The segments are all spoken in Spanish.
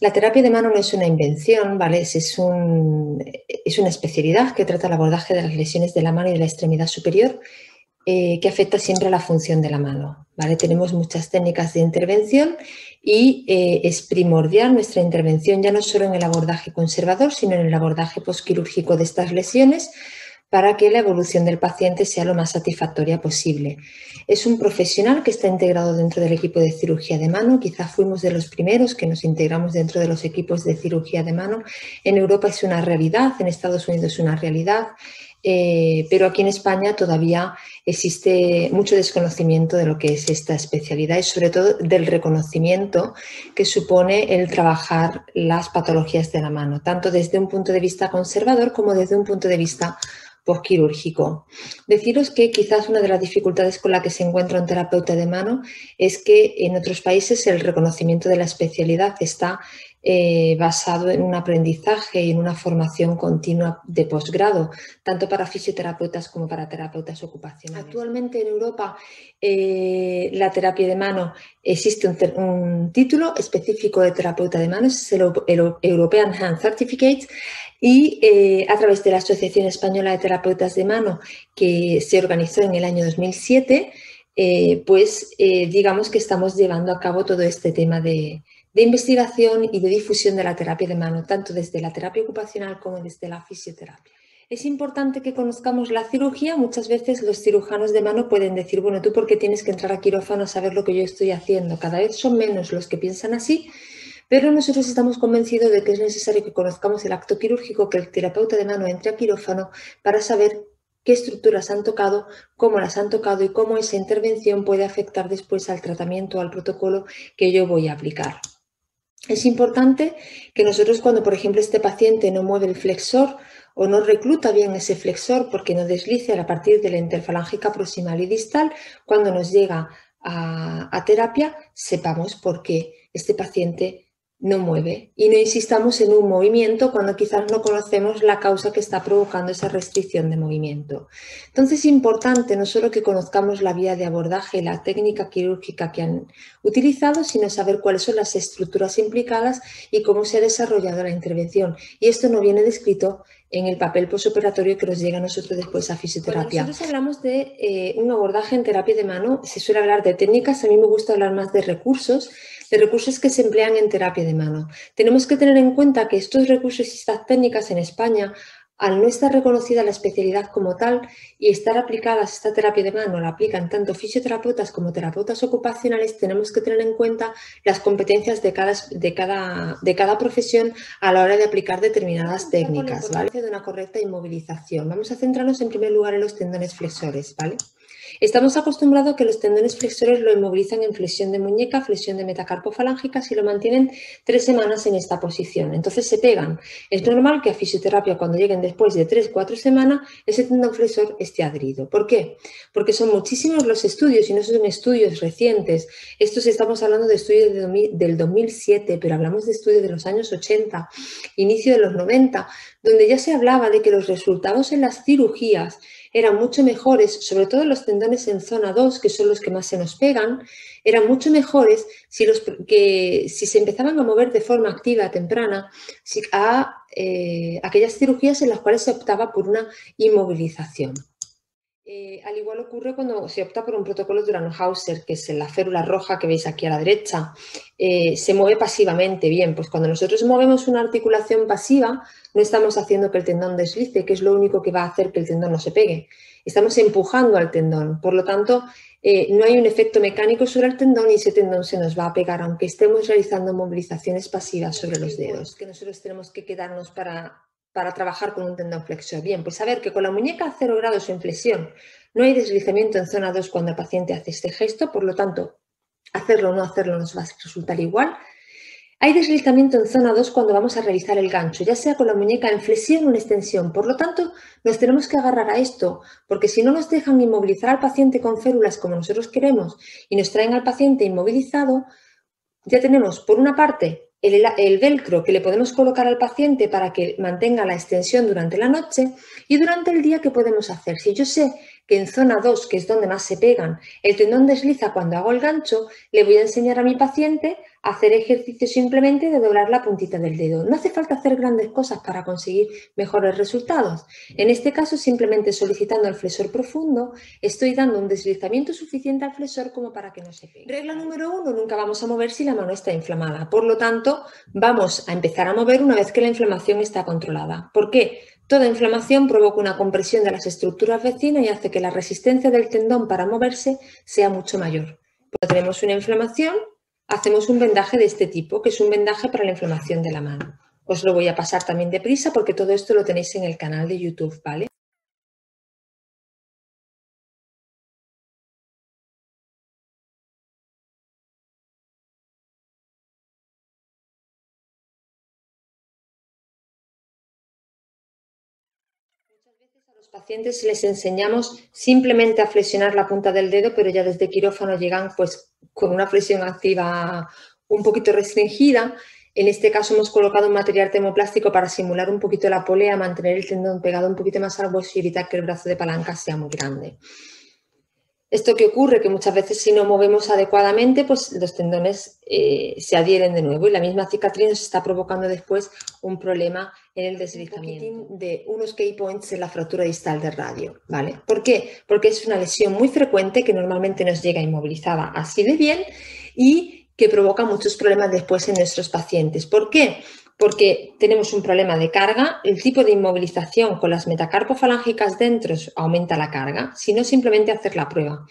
La terapia de mano no es una invención, ¿vale? Es una especialidad que trata el abordaje de las lesiones de la mano y de la extremidad superior que afecta siempre a la función de la mano, ¿vale? Tenemos muchas técnicas de intervención y es primordial nuestra intervención ya no solo en el abordaje conservador, sino en el abordaje posquirúrgico de estas lesiones para que la evolución del paciente sea lo más satisfactoria posible. Es un profesional que está integrado dentro del equipo de cirugía de mano, quizás fuimos de los primeros que nos integramos dentro de los equipos de cirugía de mano. En Europa es una realidad, en Estados Unidos es una realidad, pero aquí en España todavía existe mucho desconocimiento de lo que es esta especialidad y sobre todo del reconocimiento que supone el trabajar las patologías de la mano, tanto desde un punto de vista conservador como desde un punto de vista posquirúrgico. Deciros que quizás una de las dificultades con la que se encuentra un terapeuta de mano es que en otros países el reconocimiento de la especialidad está basado en un aprendizaje y en una formación continua de posgrado, tanto para fisioterapeutas como para terapeutas ocupacionales. Actualmente en Europa la terapia de mano existe un título específico de terapeuta de mano, es el European Hand Certificate, y a través de la Asociación Española de Terapeutas de Mano, que se organizó en el año 2007, digamos que estamos llevando a cabo todo este tema de investigación y de difusión de la terapia de mano, tanto desde la terapia ocupacional como desde la fisioterapia. Es importante que conozcamos la cirugía. Muchas veces los cirujanos de mano pueden decir, bueno, ¿tú por qué tienes que entrar a quirófano a saber lo que yo estoy haciendo? Cada vez son menos los que piensan así, pero nosotros estamos convencidos de que es necesario que conozcamos el acto quirúrgico, que el terapeuta de mano entre a quirófano para saber qué estructuras han tocado, cómo las han tocado y cómo esa intervención puede afectar después al tratamiento o al protocolo que yo voy a aplicar. Es importante que nosotros cuando, por ejemplo, este paciente no mueve el flexor o no recluta bien ese flexor porque no deslice a partir de la interfalángica proximal y distal, cuando nos llega a terapia, sepamos por qué este paciente no mueve y no insistamos en un movimiento cuando quizás no conocemos la causa que está provocando esa restricción de movimiento. Entonces es importante no solo que conozcamos la vía de abordaje y la técnica quirúrgica que han utilizado, sino saber cuáles son las estructuras implicadas y cómo se ha desarrollado la intervención. Y esto no viene descrito en el papel posoperatorio que nos llega a nosotros después a fisioterapia. Cuando nosotros hablamos de un abordaje en terapia de mano, se suele hablar de técnicas, a mí me gusta hablar más de recursos que se emplean en terapia de mano. Tenemos que tener en cuenta que estos recursos y estas técnicas en España, al no estar reconocida la especialidad como tal y estar aplicadas esta terapia de mano, la aplican tanto fisioterapeutas como terapeutas ocupacionales, tenemos que tener en cuenta las competencias de cada profesión a la hora de aplicar determinadas técnicas, ¿vale? De una correcta inmovilización. Vamos a centrarnos en primer lugar en los tendones flexores, ¿vale? Estamos acostumbrados a que los tendones flexores lo inmovilizan en flexión de muñeca, flexión de metacarpofalángica y lo mantienen 3 semanas en esta posición. Entonces se pegan. Es normal que a fisioterapia cuando lleguen después de 3-4 semanas ese tendón flexor esté adherido. ¿Por qué? Porque son muchísimos los estudios y no son estudios recientes. Estos estamos hablando de estudios del 2007, pero hablamos de estudios de los años 80, inicio de los 90, donde ya se hablaba de que los resultados en las cirugías eran mucho mejores, sobre todo los tendones en zona 2, que son los que más se nos pegan, eran mucho mejores si se empezaban a mover de forma activa, temprana, a aquellas cirugías en las cuales se optaba por una inmovilización. Al igual ocurre cuando se opta por un protocolo Duran-Hauser, que es la férula roja que veis aquí a la derecha. Se mueve pasivamente. Bien, pues cuando nosotros movemos una articulación pasiva, no estamos haciendo que el tendón deslice, que es lo único que va a hacer que el tendón no se pegue. Estamos empujando al tendón. Por lo tanto, no hay un efecto mecánico sobre el tendón y ese tendón se nos va a pegar, aunque estemos realizando movilizaciones pasivas sobre los dedos. Que nosotros tenemos que quedarnos para trabajar con un tendón flexor. Bien, pues saber que con la muñeca a 0 grados en flexión no hay deslizamiento en zona 2 cuando el paciente hace este gesto, por lo tanto, hacerlo o no hacerlo nos va a resultar igual. Hay deslizamiento en zona 2 cuando vamos a realizar el gancho, ya sea con la muñeca en flexión o en extensión. Por lo tanto, nos tenemos que agarrar a esto, porque si no nos dejan inmovilizar al paciente con férulas como nosotros queremos y nos traen al paciente inmovilizado, ya tenemos, por una parte, el velcro que le podemos colocar al paciente para que mantenga la extensión durante la noche y durante el día, ¿qué podemos hacer? Si yo sé que en zona 2, que es donde más se pegan, el tendón desliza cuando hago el gancho, le voy a enseñar a mi paciente a hacer ejercicio simplemente de doblar la puntita del dedo. No hace falta hacer grandes cosas para conseguir mejores resultados. En este caso, simplemente solicitando el flexor profundo, estoy dando un deslizamiento suficiente al flexor como para que no se pegue. Regla número 1, nunca vamos a mover si la mano está inflamada. Por lo tanto, vamos a empezar a mover una vez que la inflamación está controlada. ¿Por qué? Toda inflamación provoca una compresión de las estructuras vecinas y hace que la resistencia del tendón para moverse sea mucho mayor. Cuando tenemos una inflamación, hacemos un vendaje de este tipo, que es un vendaje para la inflamación de la mano. Os lo voy a pasar también deprisa porque todo esto lo tenéis en el canal de YouTube, ¿vale? Muchas veces a los pacientes les enseñamos simplemente a flexionar la punta del dedo, pero ya desde quirófano llegan pues con una flexión activa un poquito restringida. En este caso hemos colocado un material termoplástico para simular un poquito la polea, mantener el tendón pegado un poquito más al hueso y evitar que el brazo de palanca sea muy grande. Esto que ocurre, que muchas veces si no movemos adecuadamente, pues los tendones se adhieren de nuevo y la misma cicatriz nos está provocando después un problema en el deslizamiento de unos key points en la fractura distal del radio, ¿vale? ¿Por qué? Porque es una lesión muy frecuente que normalmente nos llega inmovilizada así de bien y que provoca muchos problemas después en nuestros pacientes. ¿Por qué? Porque tenemos un problema de carga, el tipo de inmovilización con las metacarpofalángicas dentro aumenta la carga, sino simplemente hacer la prueba.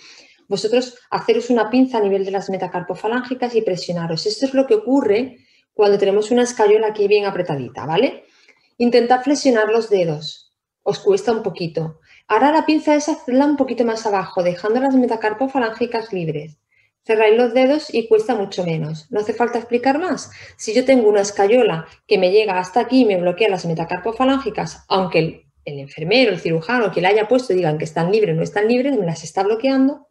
Vosotros haceros una pinza a nivel de las metacarpofalángicas y presionaros. Esto es lo que ocurre cuando tenemos una escayola aquí bien apretadita, ¿vale? Intentad flexionar los dedos, os cuesta un poquito. Ahora la pinza es hacerla un poquito más abajo, dejando las metacarpofalángicas libres. Cerráis los dedos y cuesta mucho menos. No hace falta explicar más. Si yo tengo una escayola que me llega hasta aquí y me bloquea las metacarpofalángicas, aunque el enfermero, el cirujano, quien la haya puesto digan que están libres o no están libres, me las está bloqueando.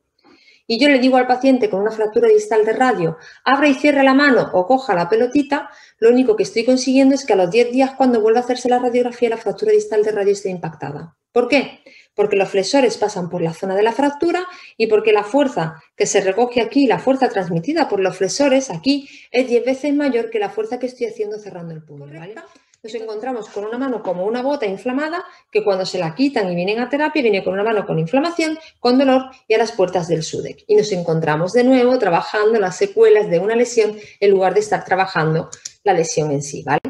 Y yo le digo al paciente con una fractura distal de radio, abra y cierre la mano o coja la pelotita, lo único que estoy consiguiendo es que a los 10 días cuando vuelva a hacerse la radiografía la fractura distal de radio esté impactada. ¿Por qué? Porque los flexores pasan por la zona de la fractura y porque la fuerza que se recoge aquí, la fuerza transmitida por los flexores aquí, es 10 veces mayor que la fuerza que estoy haciendo cerrando el puño, ¿vale? Nos encontramos con una mano como una bota inflamada que cuando se la quitan y vienen a terapia viene con una mano con inflamación, con dolor y a las puertas del SUDEC. Y nos encontramos de nuevo trabajando las secuelas de una lesión en lugar de estar trabajando la lesión en sí, ¿vale?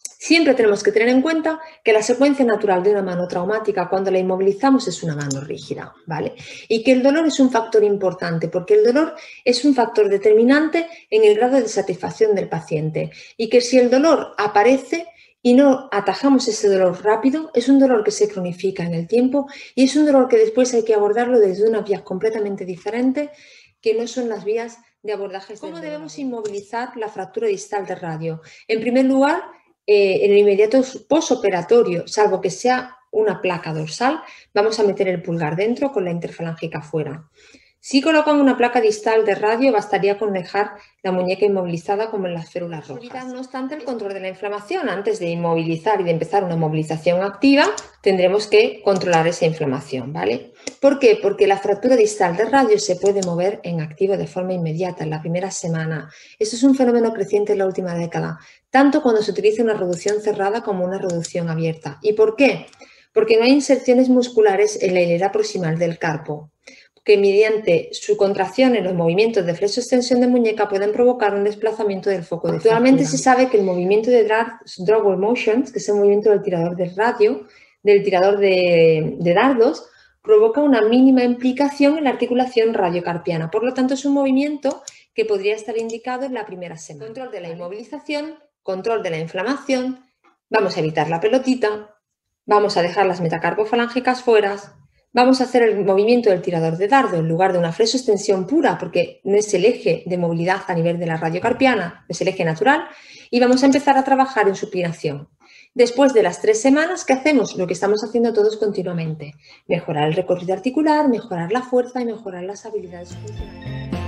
Siempre tenemos que tener en cuenta que la secuencia natural de una mano traumática cuando la inmovilizamos es una mano rígida, ¿vale? Y que el dolor es un factor importante porque el dolor es un factor determinante en el grado de satisfacción del paciente y que si el dolor aparece y no atajamos ese dolor rápido, es un dolor que se cronifica en el tiempo y es un dolor que después hay que abordarlo desde unas vías completamente diferentes que no son las vías de abordaje. ¿Cómo debemos inmovilizar la fractura distal de radio? En primer lugar, en el inmediato posoperatorio, salvo que sea una placa dorsal, vamos a meter el pulgar dentro con la interfalángica fuera. Si colocan una placa distal de radio, bastaría con dejar la muñeca inmovilizada como en las férulas rojas. No obstante, el control de la inflamación. Antes de inmovilizar y de empezar una movilización activa, tendremos que controlar esa inflamación, ¿vale? ¿Por qué? Porque la fractura distal de radio se puede mover en activo de forma inmediata en la primera semana. Esto es un fenómeno creciente en la última década, tanto cuando se utiliza una reducción cerrada como una reducción abierta. ¿Y por qué? Porque no hay inserciones musculares en la hilera proximal del carpo, que mediante su contracción en los movimientos de flexo-extensión de muñeca pueden provocar un desplazamiento del foco de fractura. Actualmente se sabe que el movimiento de Draw Motions, que es el movimiento del tirador del radio, del tirador de dardos, provoca una mínima implicación en la articulación radiocarpiana. Por lo tanto, es un movimiento que podría estar indicado en la primera semana. Control de la inmovilización, control de la inflamación, vamos a evitar la pelotita, vamos a dejar las metacarpofalángicas fuera. Vamos a hacer el movimiento del tirador de dardo en lugar de una flexo-extensión pura, porque no es el eje de movilidad a nivel de la radiocarpiana, es el eje natural, y vamos a empezar a trabajar en supinación. Después de las 3 semanas, ¿qué hacemos? Lo que estamos haciendo todos continuamente, mejorar el recorrido articular, mejorar la fuerza y mejorar las habilidades funcionales.